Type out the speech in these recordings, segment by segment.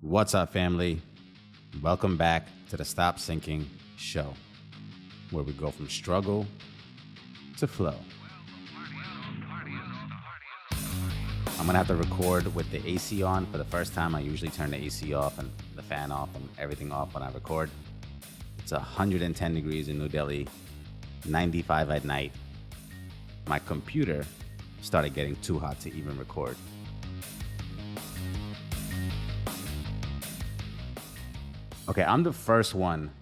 What's up, family? Welcome back to the Stop Sinking Show, where we go from struggle to flow. I'm gonna have to record with the AC on for the first time. I usually turn the AC off and the fan off and everything off when I record. It's 110 degrees in New Delhi, 95 at night. My computer started getting too hot to even record. Okay, I'm the first one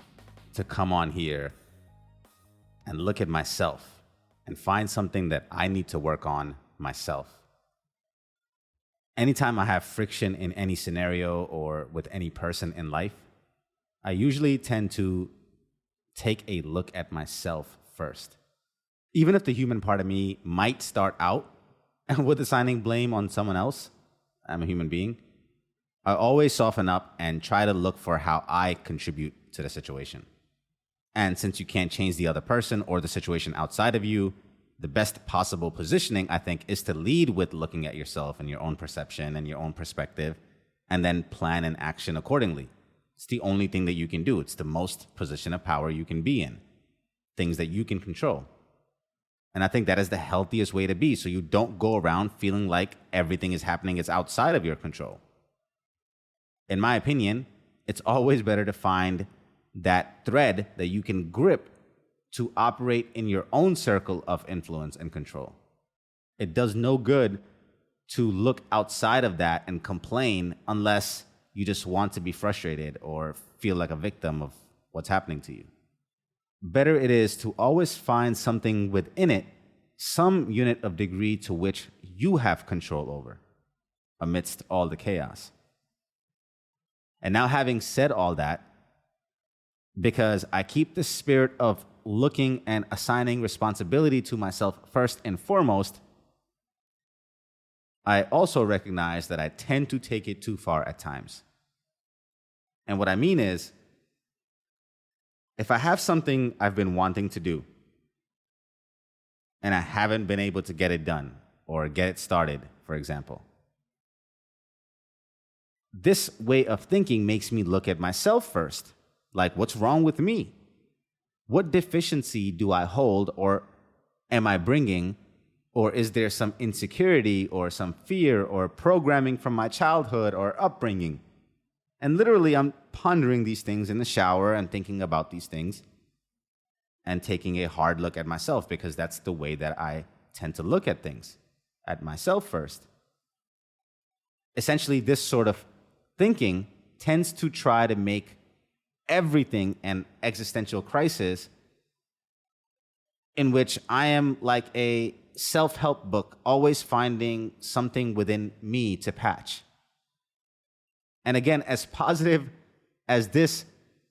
to come on here and look at myself and find something that I need to work on myself. Anytime I have friction in any scenario or with any person in life, I usually tend to take a look at myself first. Even if the human part of me might start out with assigning blame on someone else, I'm a human being, I always soften up and try to look for how I contribute to the situation. And since you can't change the other person or the situation outside of you, the best possible positioning, I think, is to lead with looking at yourself and your own perception and your own perspective, and then plan and action accordingly. It's the only thing that you can do. It's the most position of power you can be in, things that you can control. And I think that is the healthiest way to be, so you don't go around feeling like everything is happening is outside of your control. In my opinion, it's always better to find that thread that you can grip to operate in your own circle of influence and control. It does no good to look outside of that and complain unless you just want to be frustrated or feel like a victim of what's happening to you. Better it is to always find something within it, some unit of degree to which you have control over amidst all the chaos. And now, having said all that, because I keep the spirit of looking and assigning responsibility to myself first and foremost, I also recognize that I tend to take it too far at times. And what I mean is, if I have something I've been wanting to do, and I haven't been able to get it done or get it started, for example, this way of thinking makes me look at myself first. Like, what's wrong with me? What deficiency do I hold, or am I bringing? Or is there some insecurity or some fear or programming from my childhood or upbringing? And literally, I'm pondering these things in the shower and thinking about these things and taking a hard look at myself, because that's the way that I tend to look at things, at myself first. Essentially, this sort of thinking tends to try to make everything an existential crisis in which I am like a self-help book, always finding something within me to patch. And again, as positive as this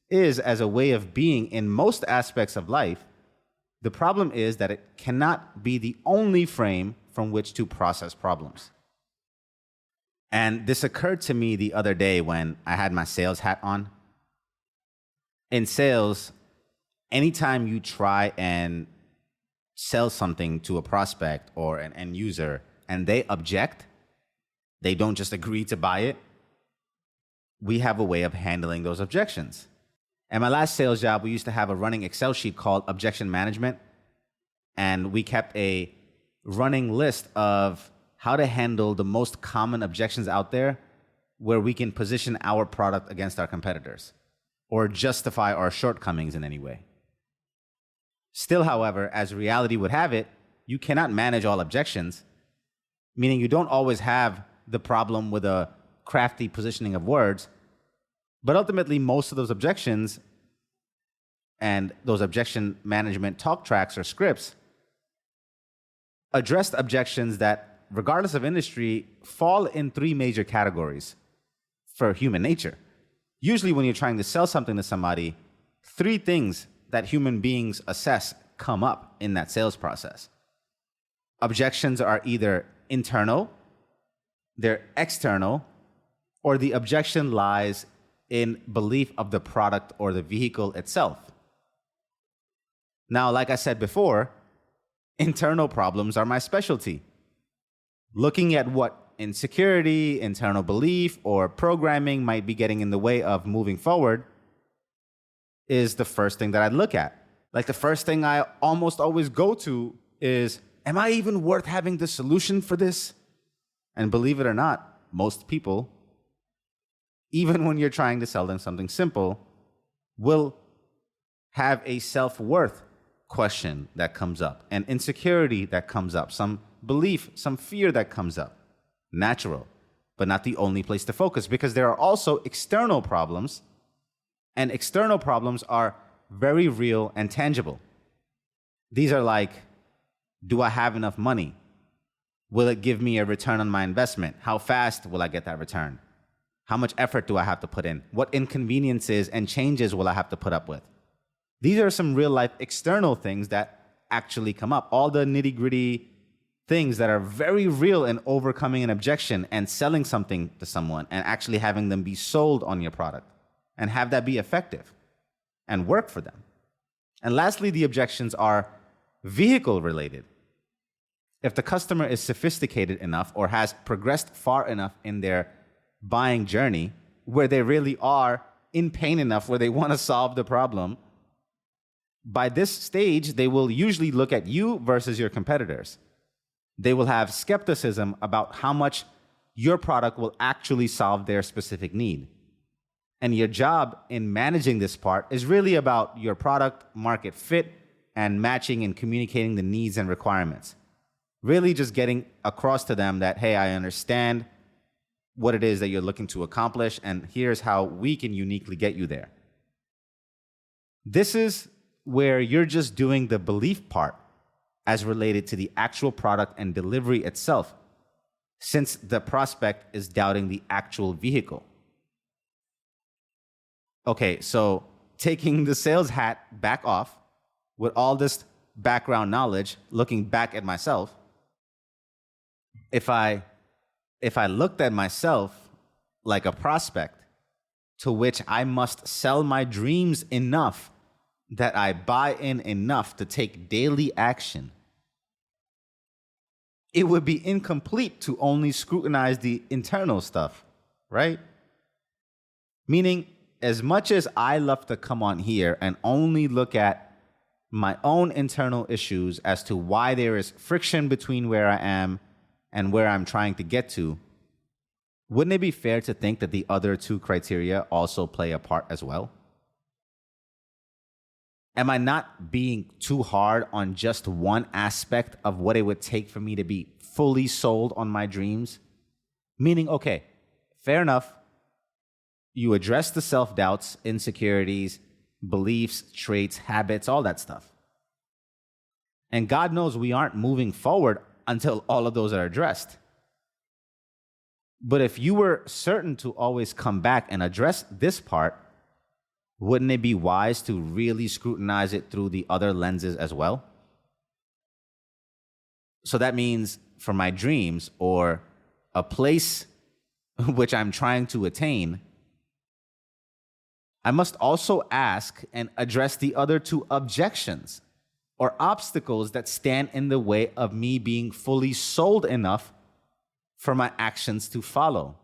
is as a way of being in most aspects of life, the problem is that it cannot be the only frame from which to process problems. And this occurred to me the other day when I had my sales hat on. In sales, anytime you try and sell something to a prospect or an end user and they object, they don't just agree to buy it, we have a way of handling those objections. At my last sales job, we used to have a running Excel sheet called objection management, and we kept a running list of how to handle the most common objections out there where we can position our product against our competitors or justify our shortcomings in any way. Still, however, as reality would have it, you cannot manage all objections, meaning you don't always have the problem with a crafty positioning of words, but ultimately most of those objections and those objection management talk tracks or scripts addressed objections that, regardless of industry, fall in three major categories for human nature. Usually when you're trying to sell something to somebody, three things that human beings assess come up in that sales process. Objections are either internal, they're external, or the objection lies in belief of the product or the vehicle itself. Now, like I said before, internal problems are my specialty. Looking at what insecurity, internal belief, or programming might be getting in the way of moving forward is the first thing that I'd look at. Like the first thing I almost always go to is, am I even worth having the solution for this? And believe it or not, most people, even when you're trying to sell them something simple, will have a self-worth question that comes up, an insecurity that comes up, some belief, some fear that comes up. Natural, but not the only place to focus, because there are also external problems, and external problems are very real and tangible. These are like, do I have enough money? Will it give me a return on my investment? How fast will I get that return? How much effort do I have to put in? What inconveniences and changes will I have to put up with? These are some real life external things that actually come up. All the nitty gritty things that are very real in overcoming an objection and selling something to someone and actually having them be sold on your product and have that be effective and work for them. And lastly, the objections are vehicle related. If the customer is sophisticated enough or has progressed far enough in their buying journey where they really are in pain enough where they want to solve the problem, by this stage, they will usually look at you versus your competitors. They will have skepticism about how much your product will actually solve their specific need. And your job in managing this part is really about your product market fit and matching and communicating the needs and requirements. Really just getting across to them that, hey, I understand what it is that you're looking to accomplish, and here's how we can uniquely get you there. This is where you're just doing the belief part as related to the actual product and delivery itself, since the prospect is doubting the actual vehicle. Okay, so taking the sales hat back off, with all this background knowledge, looking back at myself, if I looked at myself like a prospect to which I must sell my dreams enough that I buy in enough to take daily action, it would be incomplete to only scrutinize the internal stuff, right? Meaning, as much as I love to come on here and only look at my own internal issues as to why there is friction between where I am and where I'm trying to get to, wouldn't it be fair to think that the other two criteria also play a part as well? Am I not being too hard on just one aspect of what it would take for me to be fully sold on my dreams? Meaning, okay, fair enough. You address the self-doubts, insecurities, beliefs, traits, habits, all that stuff. And God knows we aren't moving forward until all of those are addressed. But if you were certain to always come back and address this part, wouldn't it be wise to really scrutinize it through the other lenses as well? So that means for my dreams or a place which I'm trying to attain, I must also ask and address the other two objections or obstacles that stand in the way of me being fully sold enough for my actions to follow.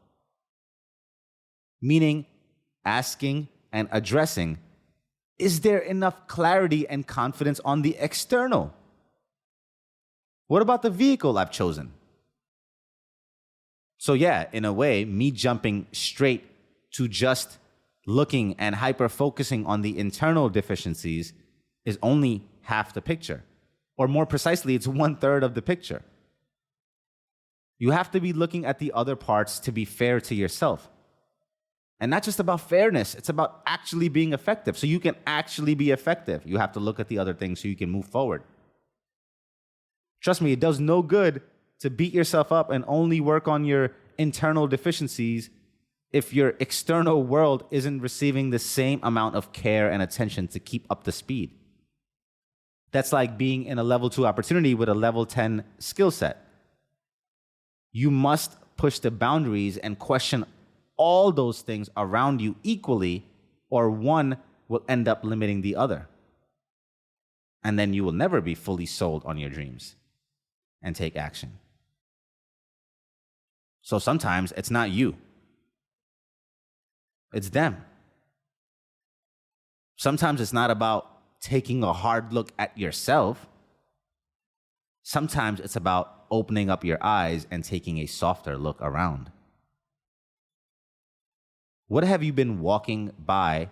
Meaning, asking and addressing, is there enough clarity and confidence on the external? What about the vehicle I've chosen? So yeah, in a way, me jumping straight to just looking and hyper-focusing on the internal deficiencies is only half the picture. Or more precisely, it's 1/3 of the picture. You have to be looking at the other parts to be fair to yourself. And not just about fairness, it's about actually being effective. So you can actually be effective. You have to look at the other things so you can move forward. Trust me, it does no good to beat yourself up and only work on your internal deficiencies if your external world isn't receiving the same amount of care and attention to keep up the speed. That's like being in a level 2 opportunity with a level 10 skill set. You must push the boundaries and question all those things around you equally, or one will end up limiting the other. And then you will never be fully sold on your dreams and take action. So sometimes it's not you, it's them. Sometimes it's not about taking a hard look at yourself. Sometimes it's about opening up your eyes and taking a softer look around. What have you been walking by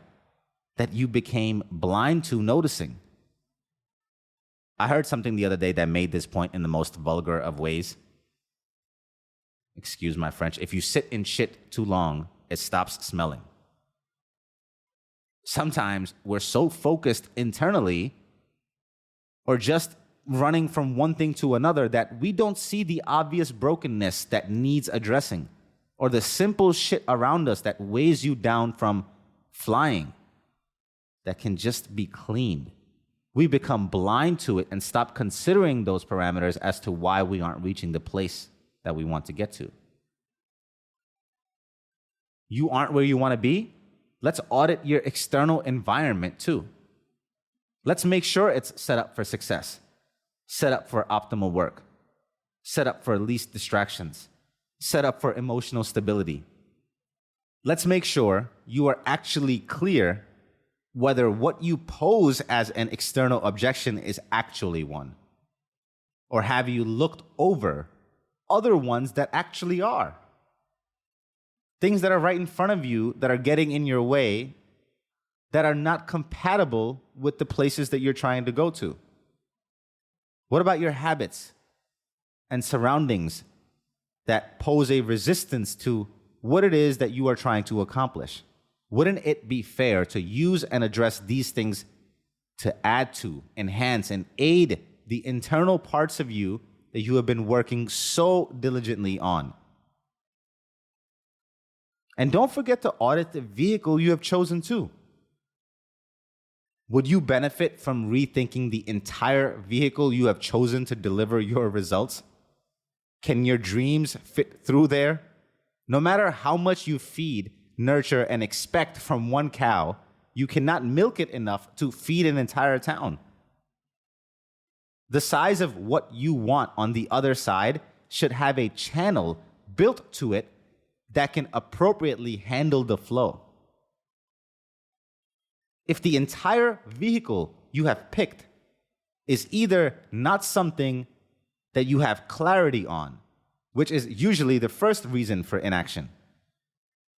that you became blind to noticing? I heard something the other day that made this point in the most vulgar of ways. Excuse my French. If you sit in shit too long, it stops smelling. Sometimes we're so focused internally or just running from one thing to another that we don't see the obvious brokenness that needs addressing or the simple shit around us that weighs you down from flying that can just be cleaned. We become blind to it and stop considering those parameters as to why we aren't reaching the place that we want to get to. You aren't where you want to be? Let's audit your external environment too. Let's make sure it's set up for success, set up for optimal work, set up for least distractions, set up for emotional stability. Let's make sure you are actually clear whether what you pose as an external objection is actually one. Or have you looked over other ones that actually are? Things that are right in front of you that are getting in your way that are not compatible with the places that you're trying to go to. What about your habits and surroundings that pose a resistance to what it is that you are trying to accomplish? Wouldn't it be fair to use and address these things to add to, enhance, and aid the internal parts of you that you have been working so diligently on? And don't forget to audit the vehicle you have chosen too. Would you benefit from rethinking the entire vehicle you have chosen to deliver your results? Can your dreams fit through there? No matter how much you feed, nurture, and expect from one cow, you cannot milk it enough to feed an entire town. The size of what you want on the other side should have a channel built to it that can appropriately handle the flow. If the entire vehicle you have picked is either not something that you have clarity on, which is usually the first reason for inaction.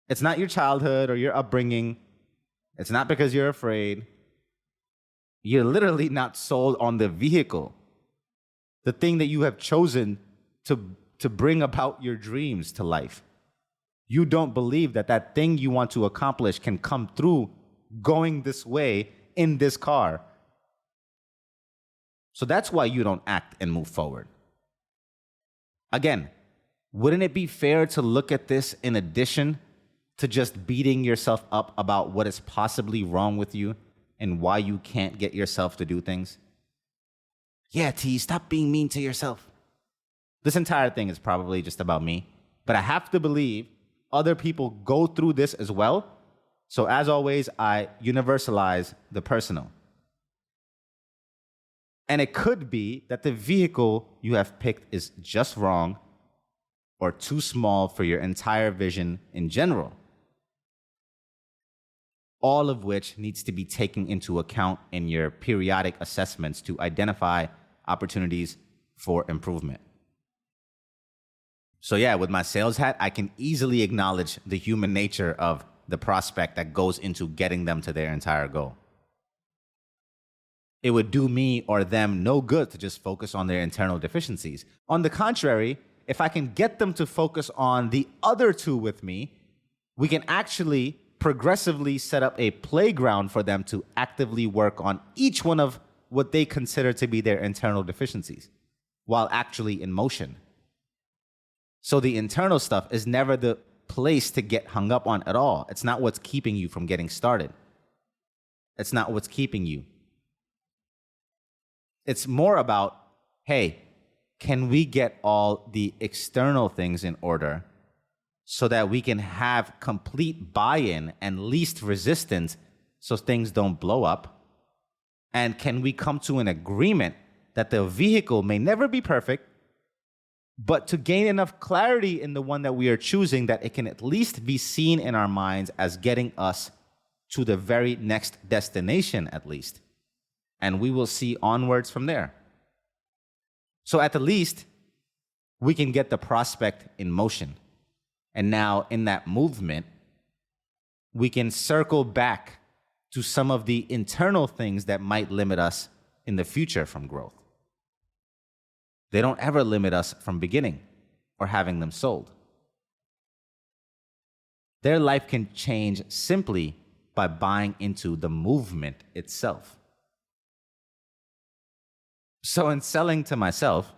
It's not your childhood or your upbringing. It's not because you're afraid. You're literally not sold on the vehicle, the thing that you have chosen to bring about your dreams to life. You don't believe that that thing you want to accomplish can come through going this way in this car. So that's why you don't act and move forward. Again, wouldn't it be fair to look at this in addition to just beating yourself up about what is possibly wrong with you and why you can't get yourself to do things? Yeah, T, stop being mean to yourself. This entire thing is probably just about me, but I have to believe other people go through this as well. So as always, I universalize the personal. And it could be that the vehicle you have picked is just wrong or too small for your entire vision in general. All of which needs to be taken into account in your periodic assessments to identify opportunities for improvement. So yeah, with my sales hat, I can easily acknowledge the human nature of the prospect that goes into getting them to their entire goal. It would do me or them no good to just focus on their internal deficiencies. On the contrary, if I can get them to focus on the other two with me, we can actually progressively set up a playground for them to actively work on each one of what they consider to be their internal deficiencies while actually in motion. So the internal stuff is never the place to get hung up on at all. It's not what's keeping you from getting started. It's not what's keeping you. It's more about, hey, can we get all the external things in order so that we can have complete buy-in and least resistance so things don't blow up? And can we come to an agreement that the vehicle may never be perfect, but to gain enough clarity in the one that we are choosing that it can at least be seen in our minds as getting us to the very next destination, at least. And we will see onwards from there. So at the least, we can get the prospect in motion. And now in that movement, we can circle back to some of the internal things that might limit us in the future from growth. They don't ever limit us from beginning or having them sold. Their life can change simply by buying into the movement itself. So in selling to myself,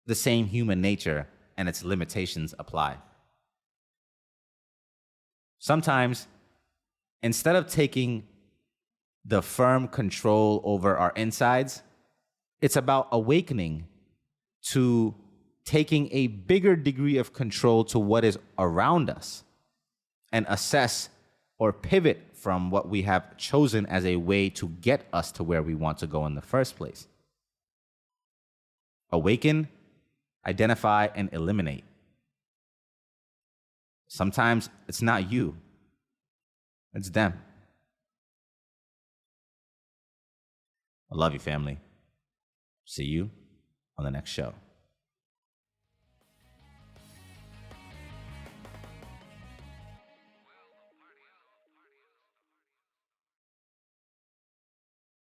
the same human nature and its limitations apply. Sometimes, instead of taking the firm control over our insides, it's about awakening to taking a bigger degree of control to what is around us and assess or pivot from what we have chosen as a way to get us to where we want to go in the first place. Awaken, identify, and eliminate. Sometimes it's not you, it's them. I love you, family. See you on the next show.